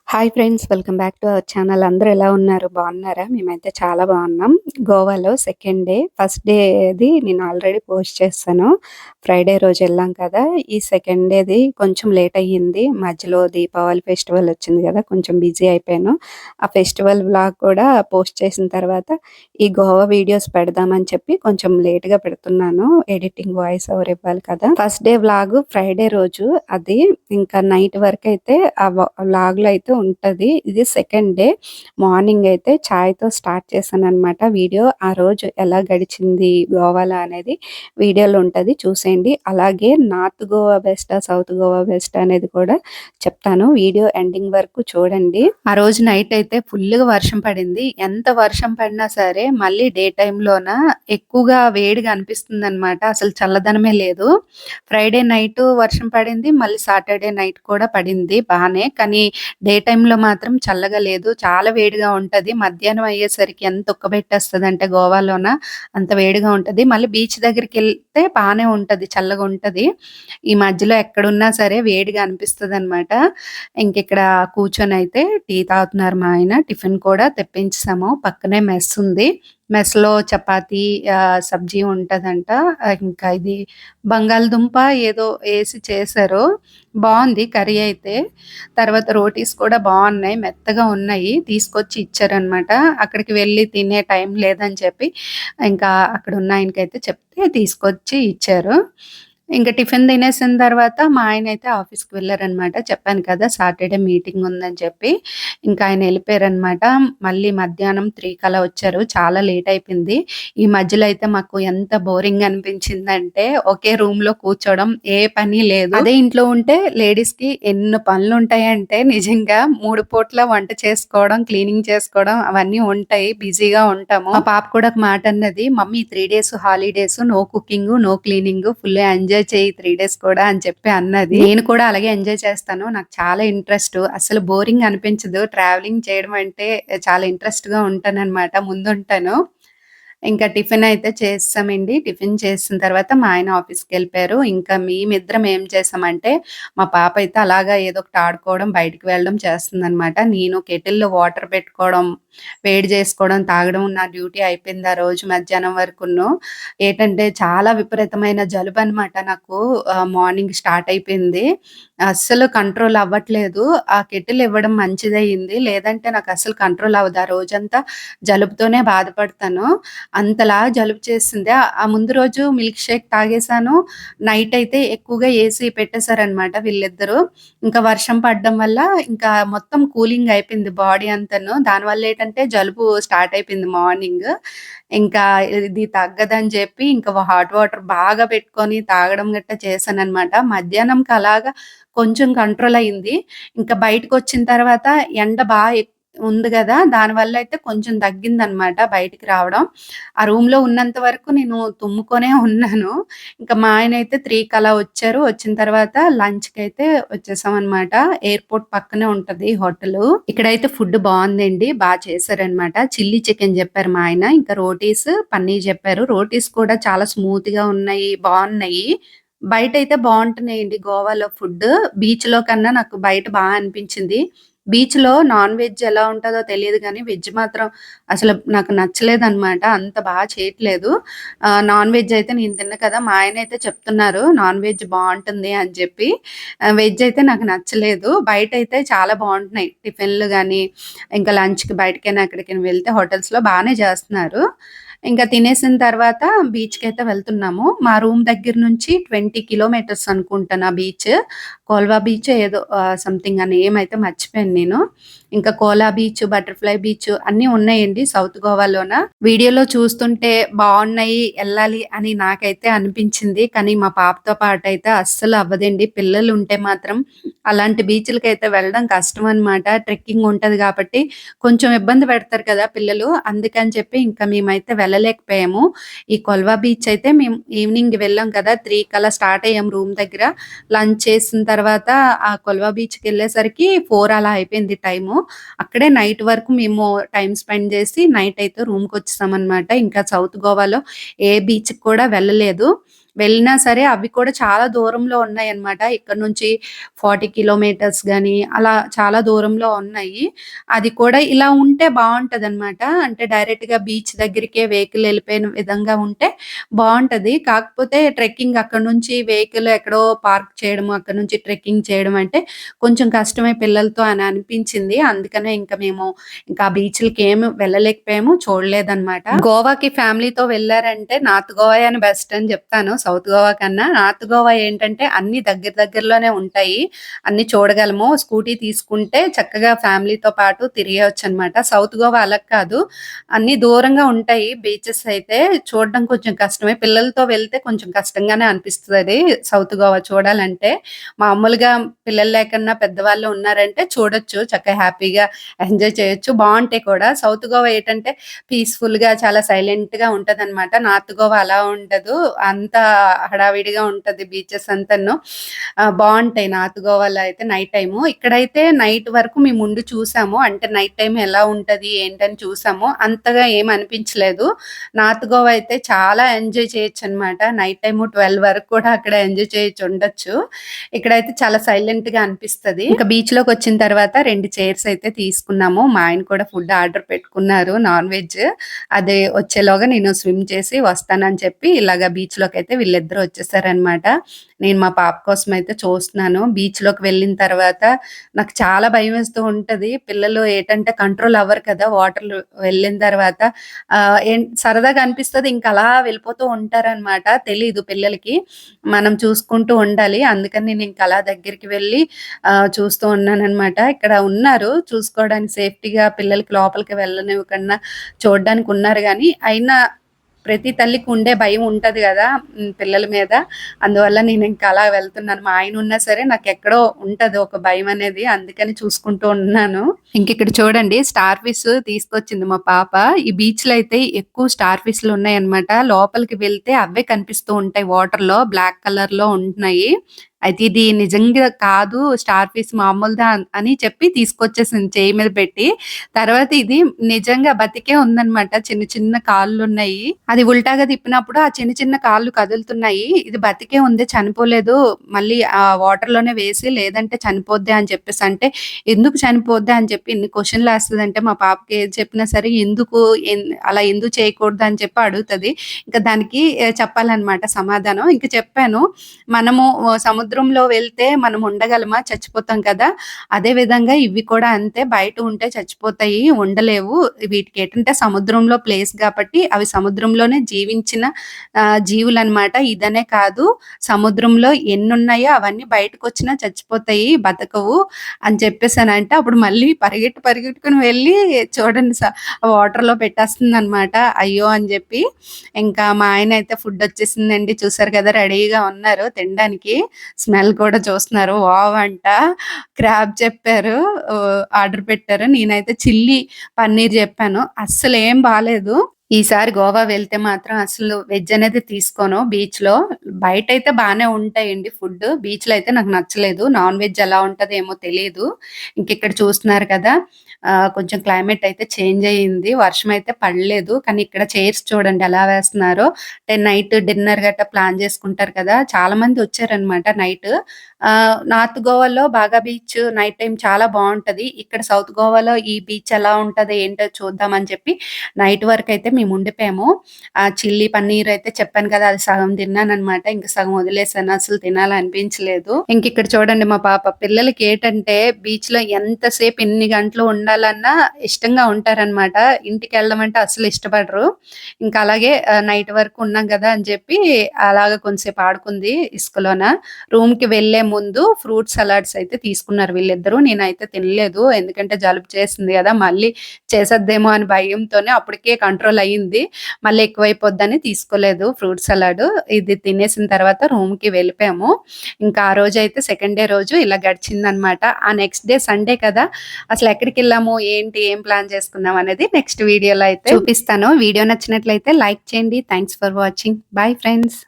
Hi friends, welcome back to our channel. అందరూ ఎలా ఉన్నారు? బాగున్నారా? మేమైతే చాలా బాగున్నాం. గోవాలో సెకండ్ డే, ఫస్ట్ డేది నేను ఆల్రెడీ పోస్ట్ చేశాను. ఫ్రైడే రోజు వెళ్ళాం కదా. ఈ సెకండ్ డేది కొంచెం లేట్ అయ్యింది. మధ్యలో దీపావళి ఫెస్టివల్ వచ్చింది కదా, కొంచెం బిజీ అయిపోయాను. ఆ ఫెస్టివల్ వ్లాగ్ కూడా పోస్ట్ చేసిన తర్వాత ఈ గోవా వీడియోస్ పెడదామని చెప్పి కొంచెం లేట్గా పెడుతున్నాను. ఎడిటింగ్ వాయిస్ ఓవర్ ఇవ్వాలి కదా. ఫస్ట్ డే వ్లాగ్ ఫ్రైడే రోజు, అది ఇంకా నైట్ వరకు అయితే ఆ వ్లాగ్లో అయితే ఉంటది. ఇది సెకండ్ డే. మార్నింగ్ అయితే చాయ్‌తో స్టార్ట్ చేశాననమాట వీడియో. ఆ రోజు ఎలా గడిచింది గోవాలో అనేది వీడియోలో ఉంటది, చూసేయండి. అలాగే నార్త్ గోవా బెస్టా, సౌత్ గోవా బెస్టా అనేది కూడా చెప్తాను. వీడియో ఎండింగ్ వరకు చూడండి. ఆ రోజు నైట్ అయితే ఫుల్‌గా వర్షం పడింది. ఎంత వర్షం పడినా సరే మళ్ళీ డే టైమ్‌లోన ఎక్కువగా వేడిగా అనిపిస్తుందనమాట. అసలు చల్లదనమే లేదు. ఫ్రైడే నైట్ వర్షం పడింది. మళ్ళీ సాటర్డే నైట్ కూడా పడింది బానే. కానీ డే టైమ్‌లో మాత్రం చల్లగా లేదు. చాలా వేడిగా ఉంటది. మధ్యాహ్నం అయ్యేసరికి ఎంత ఉక్కబెట్టేస్తదంటే గోవాలోన అంత వేడిగా ఉంటది. మళ్ళీ బీచ్ దగ్గరికెళ్తే బానే ఉంటది. చల్లగా ఉంటది. ఈ మధ్యలో ఎక్కడున్నా సరే వేడిగా అనిపిస్తదనమాట. ఇంకిక్కడ కూర్చొనైతే టీ తాగుతున్నారు మా ఆయన. టిఫిన్ కూడా తెప్పించేసాము. పక్కనే మెస్ ఉంది. మెస్‌లో చపాతీ సబ్జీ ఉంటదంట. ఇంకా ఇది బంగాళదుంప ఏదో ఏసి చేశారు. బావుంది కర్రీ అయితే. తర్వాత రోటీస్ కూడా బావున్నాయి. మెత్తగా ఉన్నాయి. తీసుకొచ్చి ఇచ్చారనమాట. అక్కడికి వెళ్లి తినే టైం లేదని చెప్పి, ఇంకా అక్కడున్న ఆయనకైతే చెప్తే తీసుకొచ్చి ఇచ్చారు. ఇంక టిఫిన్ తినేసిన తర్వాత మా ఆయనైతే ఆఫీస్‌కి వెళ్లారనమాట. చెప్పాను కదా, సాటర్‌డే మీటింగ్ ఉందని చెప్పి. ఇంకా ఆయన ఎళ్ళిపోయారనమాట. మళ్ళీ మధ్యాహ్నం 3 కలా వచ్చారు. చాలా లేట్ అయిపోయింది. ఈ మధ్యలో అయితే మాకు ఎంత బోరింగ్ అనిపించిందంటే, ఒకే రూమ్‌లో కూర్చోవడం, ఏ పని లేదు. అదే ఇంట్లో ఉంటే లేడీస్‌కి ఎన్ని పనులుంటాయంటే నిజంగా 3 పూట్ల వంట చేసుకోవడం, క్లీనింగ్ చేసుకోవడం అవన్నీ ఉంటాయి. బిజీగా ఉంటాము. మా పాప కూడా ఒక మాట అన్నది, "mummy 3 days holidays, no cooking, no cleaning, full enjoy చెయ్యి 3 డేస్ కూడా" అని చెప్పి అన్నది. నేను కూడా అలాగే ఎంజాయ్ చేస్తాను. నాకు చాలా ఇంట్రెస్ట్. అసలు బోరింగ్ అనిపించదు. ట్రావెలింగ్ చేయడం అంటే చాలా ఇంట్రెస్ట్‌గా ఉంటాననమాట. ముందుంటాను. ఇంకా టిఫిన్ అయితే చేసేసామండి. టిఫిన్ చేసిన తర్వాత మా ఆయన ఆఫీస్‌కెళ్ళిపోయారు. ఇంకా మేమిద్దరం ఏం చేసామంటే, మా పాప అయితే అలాగా ఏదో ఒకటి ఆడుకోవడం, బయటికి వెళ్ళడం చేస్తుందనమాట. నేను కెటిల్‌లో వాటర్ పెట్టుకోవడం, వేడి చేసుకోవడం, తాగడం నా డ్యూటీ అయిపోయింది ఆ రోజు మధ్యాహ్నం వరకును. ఏటంటే చాలా విపరీతమైన జలుబనమాట నాకు. మార్నింగ్ స్టార్ట్ అయిపోయింది. అస్సలు కంట్రోల్ అవ్వట్లేదు. ఆ కెటిల్ ఇవ్వడం మంచిదయింది. లేదంటే నాకస్సలు కంట్రోల్ అవ్వదు. ఆ రోజంతా జలుబుతోనే బాధపడతాను. అంతలా జలుబు చేసింది. ఆ ముందు రోజు మిల్క్ షేక్ తాగేసాను. నైట్ అయితే ఎక్కువగా ఏసీ పెట్టేసారనమాట వీళ్ళిద్దరూ. ఇంకా వర్షం పడడం వల్ల ఇంకా మొత్తం కూలింగ్ అయిపోయింది బాడీ అంతాను. దానివల్ల ఏంటంటే జలుబు స్టార్ట్ అయిపోయింది మార్నింగ్. ఇంకా ఇది తగ్గదని చెప్పి ఇంకా హాట్ వాటర్ బాగా పెట్టుకొని తాగడం గట్టా చేశాననమాట. మధ్యాహ్నంకి అలాగా కొంచెం కంట్రోల్ అయింది. ఇంకా బయటకొచ్చిన తర్వాత ఎండ ఉంది గదా, దానివల్ల అయితే కొంచెం తగ్గిందనమాట బయటికి రావడం. ఆ రూమ్‌లో ఉన్నంత వరకు నేను తుమ్ముకొనే ఉన్నాను. ఇంకా మా ఆయనైతే 3కి అలా వచ్చారు. వచ్చిన తర్వాత లంచ్‌కైతే వచ్చేసామనమాట. ఎయిర్‌పోర్ట్ పక్కనే ఉంటది హోటలు. ఇక్కడైతే ఫుడ్ బావుందండి. చేశారనమాట. చిల్లీ చికెన్ జెప్పారు మా ఆయన. ఇంకా రోటీస్, పన్నీర్ జెప్పారు. రోటీస్ కూడా చాలా స్మూత్‌గా ఉన్నాయి. బావున్నాయి. బయటైతే బావుంటున్నాయండి గోవాలో ఫుడ్డు. బీచ్‌లో కన్నా నాకు బయట అనిపించింది. బీచ్‌లో నాన్ వెజ్ ఎలా ఉంటదో తెలీదు గానీ, వెజ్ మాత్రం అసలు నాకు నచ్చలేదనమాట. అంత చేయట్లేదు. నాన్ వెజ్ అయితే నేను తిన్నా కదా, మా ఆయనైతే చెప్తున్నారు నాన్ వెజ్ బావుంటుంది అని చెప్పి. వెజ్ అయితే నాకు నచ్చలేదు. బయటైతే చాలా బావుంటున్నాయి. టిఫిన్‌లు గానీ, ఇంకా లంచ్‌కి బయటకైనా ఎక్కడికైనా వెళ్తే హోటల్స్‌లో బానే చేస్తున్నారు. ఇంకా తినేసిన తర్వాత బీచ్‌కైతే వెళ్తున్నాము. మా రూమ్ దగ్గర నుంచి 20 కిలోమీటర్స్ అనుకుంటాను ఆ బీచ్. కోల్వా బీచో ఏదో సంథింగ్ ఆ నేమ్ అయితే మర్చిపోయాను నేను. ఇంకా కోలా బీచ్, బటర్‌ఫ్లై బీచ్ అన్నీ ఉన్నాయండి సౌత్ గోవాలోన. వీడియోలో చూస్తుంటే బావున్నాయి, ఎళ్ళాలి అని నాకైతే అనిపించింది. కానీ మా పాపతో పాటైతే అస్సలు అవ్వదండి. పిల్లలుంటే మాత్రం అలాంటి బీచ్‌లకైతే వెళ్ళడం కష్టమనమాట. ట్రెక్కింగ్ ఉంటది కాబట్టి కొంచెం ఇబ్బంది పెడతారు కదా పిల్లలు. అందుకని చెప్పి ఇంకా మేమైతే వెళ్ళలేకపోయాము. ఈ కొల్వా బీచ్ అయితే మేము ఈవినింగ్ వెళ్ళాం కదా, 3 కల్లా స్టార్ట్ అయ్యాం రూమ్ దగ్గర. లంచ్ చేసిన తర్వాత ఆ కొల్వా బీచ్‌కెళ్ళేసరికి 4 అలా అయిపోయింది టైము. అక్కడే నైట్ వరకు మేము టైమ్ స్పెండ్ చేసి నైట్ అయితే రూమ్‌కొచ్చేసామనమాట. ఇంకా సౌత్ గోవాలో ఏ బీచ్‌కి కూడా వెళ్ళలేదు. వెళ్ళినా సరే అవి కూడా చాలా దూరంలో ఉన్నాయన్నమాట. ఇక్కడ నుంచి 40 కిలోమీటర్స్ గాని అలా చాలా దూరంలో ఉన్నాయి. అది కూడా ఇలా ఉంటే బావుంటదనమాట. అంటే డైరెక్ట్‌గా బీచ్ దగ్గరికే వెహికల్ ఎళ్ళిపోయిన విధంగా ఉంటే బావుంటది. కాకపోతే ట్రెక్కింగ్ అక్కడి నుంచి వెహికల్ ఎక్కడో పార్క్ చేయడము, అక్కడి నుంచి ట్రెక్కింగ్ చేయడం అంటే కొంచెం కష్టమే పిల్లలతో అని అనిపించింది. అందుకనే ఇంక మేము ఇంకా ఆ బీచ్‌లకేమి వెళ్ళలేకపోయాము. చూడలేదనమాట. గోవాకి ఫ్యామిలీతో వెళ్లారంటే నార్త్ గోవాయే బెస్ట్ అని చెప్తాను. సౌత్ గోవా కన్నా. నార్త్ గోవా ఏంటంటే అన్నీ దగ్గర దగ్గరలోనే ఉంటాయి. అన్నీ చూడగలము. స్కూటీ తీసుకుంటే చక్కగా ఫ్యామిలీతో పాటు తిరిగేయొచ్చనమాట. సౌత్ గోవా అలా కాదు. అన్నీ దూరంగా ఉంటాయి బీచెస్ అయితే. చూడడం కొంచెం కష్టమే. పిల్లలతో వెళ్తే కొంచెం కష్టంగానే అనిపిస్తది సౌత్ గోవా చూడాలంటే. మామూలుగా పిల్లలు లేకన్నా పెద్దవాళ్ళు ఉన్నారంటే చూడొచ్చు. చక్కగా హ్యాపీగా ఎంజాయ్ చేయొచ్చు. బావుంటాయి కూడా. సౌత్ గోవా ఏంటంటే పీస్‌ఫుల్‌గా చాలా సైలెంట్‌గా ఉంటదనమాట. నార్త్ గోవా అలా ఉండదు. అంతా హడావిడిగా ఉంటది బీచెస్ అంతాను. బావుంటాయి నార్త్ గోవాలో అయితే నైట్ టైము. ఇక్కడైతే నైట్ వరకు మేముండి చూసాము. అంటే నైట్ టైమ్ ఎలా ఉంటది ఏంటని చూసాము. అంతగా ఏమి అనిపించలేదు. నార్త్ గోవా అయితే చాలా ఎంజాయ్ చేయొచ్చనమాట. నైట్ టైము 12 వరకు కూడా అక్కడ ఎంజాయ్ చేయొచ్చు ఉండొచ్చు. ఇక్కడైతే చాలా సైలెంట్‌గా అనిపిస్తది. ఇంకా బీచ్‌లోకొచ్చిన తర్వాత 2 చైర్స్ అయితే తీసుకున్నాము. మా ఆయన కూడా ఫుడ్ ఆర్డర్ పెట్టుకున్నారు నాన్ వెజ్. అది వచ్చేలోగా నేను స్విమ్ చేసి వస్తానని చెప్పి ఇలాగ బీచ్‌లోకైతే వీళ్ళిద్దరూ వచ్చేసారనమాట. నేను మా పాప కోసం అయితే చూస్తున్నాను. బీచ్‌లోకి వెళ్ళిన తర్వాత నాకు చాలా భయమేస్తూ ఉంటది. పిల్లలు ఏటంటే కంట్రోల్ అవ్వరు కదా! వాటర్‌లో వెళ్ళిన తర్వాత సరదాగా అనిపిస్తది. ఇంక అలా వెళ్ళిపోతూ ఉంటారనమాట. తెలీదు పిల్లలకి. మనం చూసుకుంటూ ఉండాలి. అందుకని నేను ఇంక అలా దగ్గరికి వెళ్ళి చూస్తూ ఉన్నాననమాట. ఇక్కడ ఉన్నారు చూసుకోవడానికి సేఫ్టీగా పిల్లలకి లోపలికి వెళ్ళనివ్వకుండా చూడ్డానికి ఉన్నారు గానీ, అయినా ప్రతి తల్లికి ఉండే భయం ఉంటది గదా! పిల్లల మీద. అందువల్ల నేను ఇంక అలా వెళ్తున్నాను. మా ఆయన ఉన్నా సరే నాకెక్కడో ఉంటది ఒక భయమనేది. అందుకని చూసుకుంటూ ఉన్నాను. ఇంకిక్కడ చూడండి స్టార్ ఫిష్ తీసుకొచ్చింది మా పాప. ఈ బీచ్‌లో అయితే ఎక్కువ స్టార్ ఫిష్‌లు ఉన్నాయన్నమాట. లోపలికి వెళ్తే అవే కనిపిస్తూ ఉంటాయి వాటర్‌లో. బ్లాక్ కలర్‌లో ఉంటున్నాయి. అయితే ఇది నిజంగా కాదు స్టార్ ఫిష్ మామూలుదా అని చెప్పి తీసుకొచ్చేసింది చెయ్యి మీద పెట్టి. తర్వాత ఇది నిజంగా బతికే ఉందన్నమాట. చిన్న చిన్న కాళ్ళున్నాయి. అది ఉల్టాగా తిప్పినప్పుడు ఆ చిన్న చిన్న కాళ్ళు కదులుతున్నాయి. ఇది బతికే ఉంది చనిపోలేదు. మళ్ళీ ఆ వాటర్‌లోనే వేసి లేదంటే చనిపోద్ది అని చెప్పేసంటే, ఎందుకు చనిపోద్ది అని చెప్పి ఇన్ని క్వెషన్‌లేస్తదంటే మా పాపకి ఏది చెప్పినా సరే ఎందుకు అలా ఎందుకు చేయకూడదు అని చెప్పి అడుగుతది. ఇంకా దానికి చెప్పాలన్నమాట సమాధానం. ఇంక చెప్పాను. మనము సముద్రంలో వెళ్తే మనం ఉండగలమా? చచ్చిపోతాం కదా! అదే విధంగా ఇవి కూడా అంతే. బయట ఉంటే చచ్చిపోతాయి. ఉండలేవు. వీటికేంటంటే సముద్రంలో ప్లేస్ గాబట్టి అవి సముద్రంలోనే జీవించిన జీవులనమాట. ఇదనే కాదు సముద్రంలో ఎన్నున్నాయో అవన్నీ బయటకొచ్చినా చచ్చిపోతాయి. బతకవు అని చెప్పేసానంటే అప్పుడు మళ్ళీ పరిగెట్టుకొని వెళ్ళి చూడండి వాటర్‌లో పెట్టేస్తుందనమాట. అయ్యో! అని జెప్పి. ఇంకా మా ఆయనయితే ఫుడ్డొచ్చేసిందండి. చూసారు కదా! రెడీగా ఉన్నారు తినడానికి. స్మెల్ కూడా చూస్తున్నారు. వావ్ అంట. క్రాబ్ చెప్పారు. ఆర్డర్ పెట్టారు. నేనైతే చిల్లీ పన్నీర్ జెప్పాను. అస్సలేం బాలేదు. ఈసారి గోవా వెళ్తే మాత్రం అసలు వెజ్ అనేది తీసుకోను బీచ్‌లో. బయటైతే బానే ఉంటాయండి ఫుడ్. బీచ్‌లో అయితే నాకు నచ్చలేదు. నాన్ వెజ్ ఎలా ఉంటదేమో తెలీదు. ఇంకిక్కడ చూస్తున్నారు కదా! కొంచెం క్లైమేట్ అయితే చేంజ్ అయ్యింది. వర్షం అయితే పడలేదు. కానీ ఇక్కడ చైర్స్ చూడండి ఎలా వేస్తున్నారో. అంటే నైట్ డిన్నర్ గట్టా ప్లాన్ చేసుకుంటారు కదా! చాలా మంది వచ్చారనమాట నైట్. నార్త్ గోవాలో బాగా బీచ్ నైట్ టైమ్ చాలా బావుంటది. ఇక్కడ సౌత్ గోవాలో ఈ బీచ్ ఎలా ఉంటదో ఏంటో చూద్దామని చెప్పి నైట్ వరకైతే మేము ఉండిపోయాము. చిల్లీ పన్నీర్ అయితే చెప్పాను కదా! అది సగం తిన్నాననమాట. ఇంక సగం వదిలేసాను. అసలు తినాలనిపించలేదు. ఇంకిక్కడ చూడండి మా పాప పిల్లలకి ఏటంటే బీచ్‌లో ఎంతసేపు ఎన్ని గంటలు ఉండాలన్నా ఇష్టంగా ఉంటారనమాట. ఇంటికెళ్ళడం అంటే అస్సలు ఇష్టపడరు. ఇంకా అలాగే నైట్ వరకు ఉన్నాం గదా! అని చెప్పి అలాగా కొంతసేపు ఆడుకుంది ఇసుకలోన. రూమ్‌కి వెళ్ళే ముందు ఫ్రూట్ సలాడ్స్ అయితే తీసుకున్నారు వీళ్ళిద్దరూ. నేనైతే తినలేదు. ఎందుకంటే జలుబు చేసింది గదా! మళ్ళీ చేసేద్దేమో అని భయంతోనే అప్పటికే కంట్రోల్ అయ్యింది. మళ్ళీ ఎక్కువైపోద్దని తీసుకోలేదు ఫ్రూట్ సలాడు. ఇది తినేసిన తర్వాత రూమ్‌కి వెళ్ళిపోయాము. ఇంకా ఆ రోజైతే సెకండ్ డే రోజు ఇలా గడిచిందనమాట. ఆ నెక్స్ట్ డే సండే కదా! అసలెక్కడికెళ్ళాము, ఏంటి, ఏం ప్లాన్ చేసుకున్నాం అనేది నెక్స్ట్ వీడియోలో అయితే చూపిస్తాను. వీడియో నచ్చినట్లయితే లైక్ చేయండి. Thanks for watching. Bye friends.